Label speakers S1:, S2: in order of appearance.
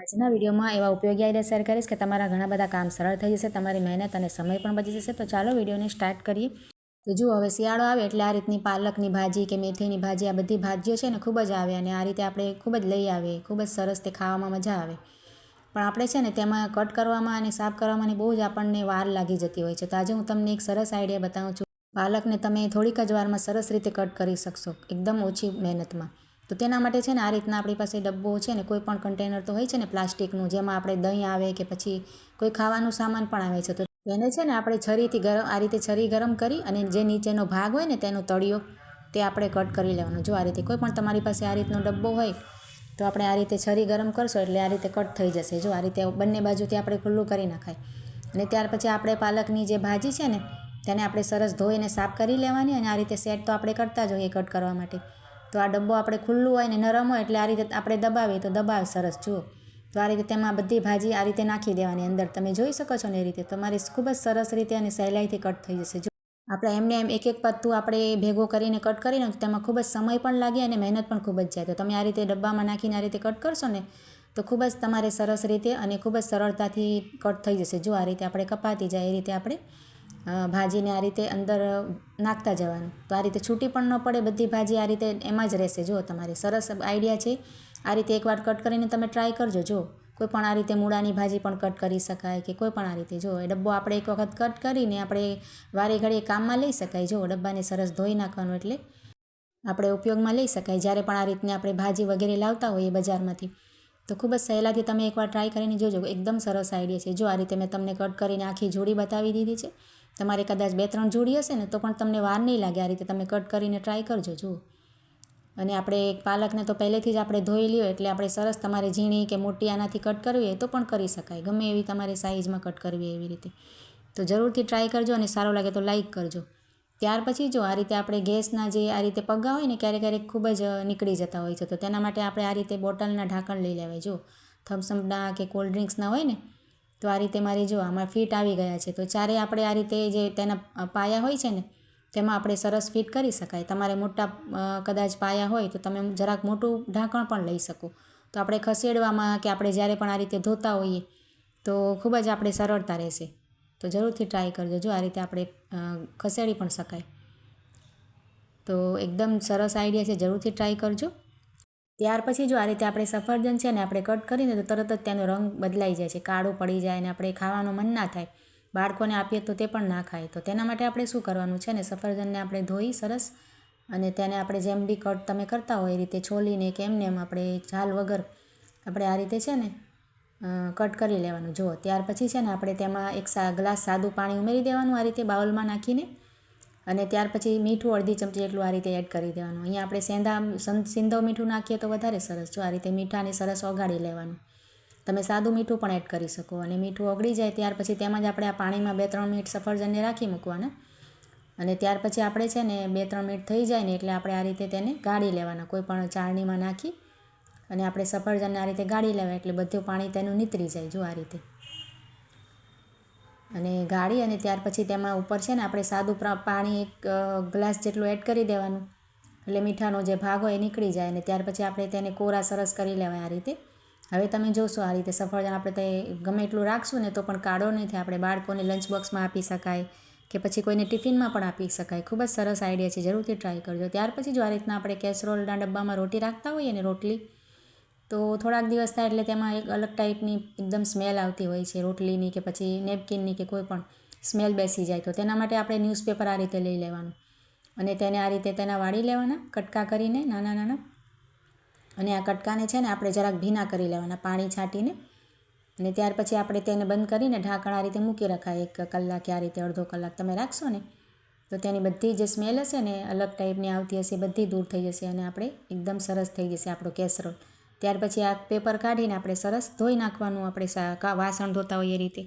S1: આજના વિડીયોમાં એવા ઉપયોગી આઈડિયા શેર કરીશ કે તમારા ઘણા બધા કામ સરળ થઈ જશે, તમારી મહેનત અને સમય પણ બચી જશે। તો ચાલો વિડીયોને સ્ટાર્ટ કરીએ। તો જુઓ, હવે શિયાળો આવે એટલે આ રીતની પાલકની ભાજી કે મેથીની ભાજી, આ બધી ભાજીઓ છે ને ખૂબ જ આવે અને આ રીતે આપણે ખૂબ જ લઈ આવીએ, ખૂબ જ સરસ તે ખાવામાં મજા આવે। પણ આપણે છે ને તેમાં કટ કરવામાં અને સાફ કરવામાં બહુ જ આપણને વાર લાગી જતી હોય છે। તો આજે હું તમને એક સરસ આઈડિયા બતાવું છું। પાલકને તમે થોડીક જ વારમાં સરસ રીતે કટ કરી શકશો, એકદમ ઓછી મહેનતમાં। તો તેના માટે છે ને આ રીતના આપણી પાસે ડબ્બો છે ને, કોઈ પણ કન્ટેનર તો હોય છે ને પ્લાસ્ટિકનું, જેમાં આપણે દહીં આવે કે પછી કોઈ ખાવાનું સામાન પણ આવે છે। તો એને છે ને આપણે છરીથી આ રીતે છરી ગરમ કરી અને જે નીચેનો ભાગ હોય ને તેનો તળિયો તે આપણે કટ કરી લેવાનો। જો આ રીતે કોઈ પણ તમારી પાસે આ રીતનો ડબ્બો હોય તો આપણે આ રીતે છરી ગરમ કરશો એટલે આ રીતે કટ થઈ જશે। જો આ રીતે બંને બાજુથી આપણે ખુલ્લું કરી નાખાય અને ત્યાર પછી આપણે પાલકની જે ભાજી છે ને તેને આપણે સરસ ધોઈને સાફ કરી લેવાની અને આ રીતે સેટ તો આપણે કરતા જ હોઈએ કટ કરવા માટે। તો આ ડબ્બો આપણે ખુલ્લું હોય ને નરમ હોય એટલે આ રીતે આપણે દબાવીએ તો દબાવે સરસ। જુઓ, તો આ રીતે તેમાં બધી ભાજી આ રીતે નાખી દેવાની અંદર, તમે જોઈ શકો છો ને એ રીતે તમારી ખૂબ જ સરસ રીતે અને સહેલાઈથી કટ થઈ જશે। જો આપણે એમને એમ એક એક પત્તું આપણે ભેગો કરીને કટ કરીને તેમાં ખૂબ જ સમય પણ લાગે અને મહેનત પણ ખૂબ જ જાય। તો તમે આ રીતે ડબ્બામાં નાખીને આ રીતે કટ કરશો ને તો ખૂબ જ તમારે સરસ રીતે અને ખૂબ જ સરળતાથી કટ થઈ જશે। જો આ રીતે આપણે કપાતી જાય એ રીતે આપણે ભાજીને આ રીતે અંદર નાખતા જવાનું, તો આ રીતે છૂટી પણ ન પડે, બધી ભાજી આ રીતે એમાં જ રહેશે। જો તમારે સરસ આઈડિયા છે, આ રીતે એકવાર કટ કરીને તમે ટ્રાય કરજો। જો કોઈ પણ આ રીતે મૂળાની ભાજી પણ કટ કરી શકાય કે કોઈ પણ આ રીતે, જો એ ડબ્બો આપણે એક વખત કટ કરીને આપણે વારે ઘડીએ કામમાં લઈ શકાય। જો ડબ્બાને સરસ ધોઈ નાખવાનું એટલે આપણે ઉપયોગમાં લઈ શકાય જ્યારે પણ આ રીતની આપણે ભાજી વગેરે લાવતા હોઈએ બજારમાંથી। તો ખૂબ જ સહેલાથી તમે એકવાર ટ્રાય કરીને જોજો, એકદમ સરસ આઈડિયા છે। જો આ રીતે મેં તમને કટ કરીને આખી જોડી બતાવી દીધી છે। તમારે કદાચ 2-3 જોડી હશે ને તો પણ તમને વાર નહીં લાગે, આ રીતે તમે કટ કરીને ટ્રાય કરજો। જુઓ, અને આપણે પાલકને તો પહેલેથી જ આપણે ધોઈ લ્યો એટલે આપણે સરસ, તમારે ઝીણી કે મોટી આનાથી કટ કરવી હોય તો પણ કરી શકાય, ગમે એવી તમારે સાઇઝમાં કટ કરવી એવી રીતે। તો જરૂરથી ટ્રાય કરજો અને સારો લાગે તો લાઇક કરજો। ત્યાર પછી જો આ રીતે આપણે ગેસના જે આ રીતે પગા હોય ને ક્યારેક ક્યારેક ખૂબ જ નીકળી જતા હોય છે, તો તેના માટે આપણે આ રીતે બોટલના ઢાંકણ લઈ લેવાય। જો થમ્સઅપના કે કોલ્ડ ડ્રિંક્સના હોય ને તો આ રીતે મારી જો આમાં ફિટ આવી ગયા છે। તો ચારે આપણે આ રીતે જે તેના પાયા હોય છે ને તેમાં આપણે સરસ ફિટ કરી શકાય। તમારે મોટા કદાચ પાયા હોય તો તમે જરાક મોટું ઢાંકણ પણ લઈ શકો, તો આપણે ખસેડવામાં કે આપણે જ્યારે પણ આ રીતે ધોતા હોઈએ તો ખૂબ જ આપણે સરળતા રહેશે। તો જરૂરથી ટ્રાય કરજો। જો આ રીતે આપણે ખસેડી પણ શકાય, તો એકદમ સરસ આઈડિયા છે, જરૂરથી ટ્રાય કરજો। ત્યાર પછી જો આ રીતે આપણે સફરજન છે ને આપણે કટ કરીને તો તરત જ તેનો રંગ બદલાઈ જાય છે, કાળો પડી જાય અને આપણે ખાવાનું મન ના થાય, બાળકોને આપીએ તો તે પણ ના ખાય। તો તેના માટે આપણે શું કરવાનું છે ને, સફરજનને આપણે ધોઈ સરસ અને તેને આપણે જેમ બી કટ તમે કરતા હોય એ રીતે છોલીને કે એમને એમ આપણે છાલ વગર આપણે આ રીતે છે ને કટ કરી લેવાનું। જુઓ, ત્યાર પછી છે ને આપણે તેમાં એક ગ્લાસ સાદું પાણી ઉમેરી દેવાનું આ રીતે બાઉલમાં નાખીને, અને ત્યાર પછી મીઠું અડધી ચમચી એટલું આ રીતે એડ કરી દેવાનું। અહીંયા આપણે સિંધવ મીઠું નાખીએ તો વધારે સરસ। જો આ રીતે મીઠાને સરસ ઓગાળી લેવાનું, તમે સાદું મીઠું પણ એડ કરી શકો। અને મીઠું ઓગળી જાય ત્યાર પછી તેમાં જ આપણે આ પાણીમાં 2-3 મિનિટ સફરજનને રાખી મૂકવાના, અને ત્યાર પછી આપણે છે ને 2-3 મિનિટ થઈ જાય ને એટલે આપણે આ રીતે તેને ગાળી લેવાના, કોઈ પણ ચાળણીમાં નાખી અને આપણે સફરજનને આ રીતે ગાળી લેવાય એટલે બધું પાણી તેનું નીતરી જાય। જો આ રીતે અને ગાળી અને ત્યાર પછી તેમાં ઉપર છે ને આપણે સાદું પાણી 1 ગ્લાસ જેટલું એડ કરી દેવાનું, એટલે મીઠાનો જે ભાગ હોય એ નીકળી જાય અને ત્યાર પછી આપણે તેને કોરા સરસ કરી લેવાય આ રીતે। હવે તમે જોશો આ રીતે સફરજન આપણે તે ગમે એટલું રાખશું ને તો પણ કાળો નહીં થાય, આપણે બાળકોને લંચ બોક્સમાં આપી શકાય કે પછી કોઈને ટિફિનમાં પણ આપી શકાય। ખૂબ જ સરસ આઈડિયા છે, જરૂરથી ટ્રાય કરજો। ત્યાર પછી જો આ રીતના આપણે કેસરોલના ડબ્બામાં રોટી રાખતા હોઈએ ને રોટલી, તો થોડાક દિવસ થાય એટલે તેમાં એક અલગ ટાઈપની એકદમ સ્મેલ આવતી હોય છે રોટલીની કે પછી નેપકિનની કે કોઈ પણ સ્મેલ બેસી જાય। તો તેના માટે આપણે ન્યૂઝપેપર આ રીતે લઈ લેવાનું અને તેને આ રીતે તેના વાળી લેવાના કટકા કરીને નાના નાના, અને આ કટકાને છે ને આપણે જરાક ભીના કરી લેવાના પાણી છાંટીને, અને ત્યાર પછી આપણે તેને બંધ કરીને ઢાંકણ આ રીતે મૂકી રખાય 1 કલાક કે આ રીતે અડધો કલાક તમે રાખશો ને તો તેની બધી જે સ્મેલ હશે ને અલગ ટાઈપની આવતી હશે બધી દૂર થઈ જશે અને આપણે એકદમ સરસ થઈ જશે આપણો કેસરોલ। ત્યાર પછી આ પેપર કાઢીને આપણે સરસ ધોઈ નાખવાનું, આપણે વાસણ ધોતા હોઈએ એ રીતે।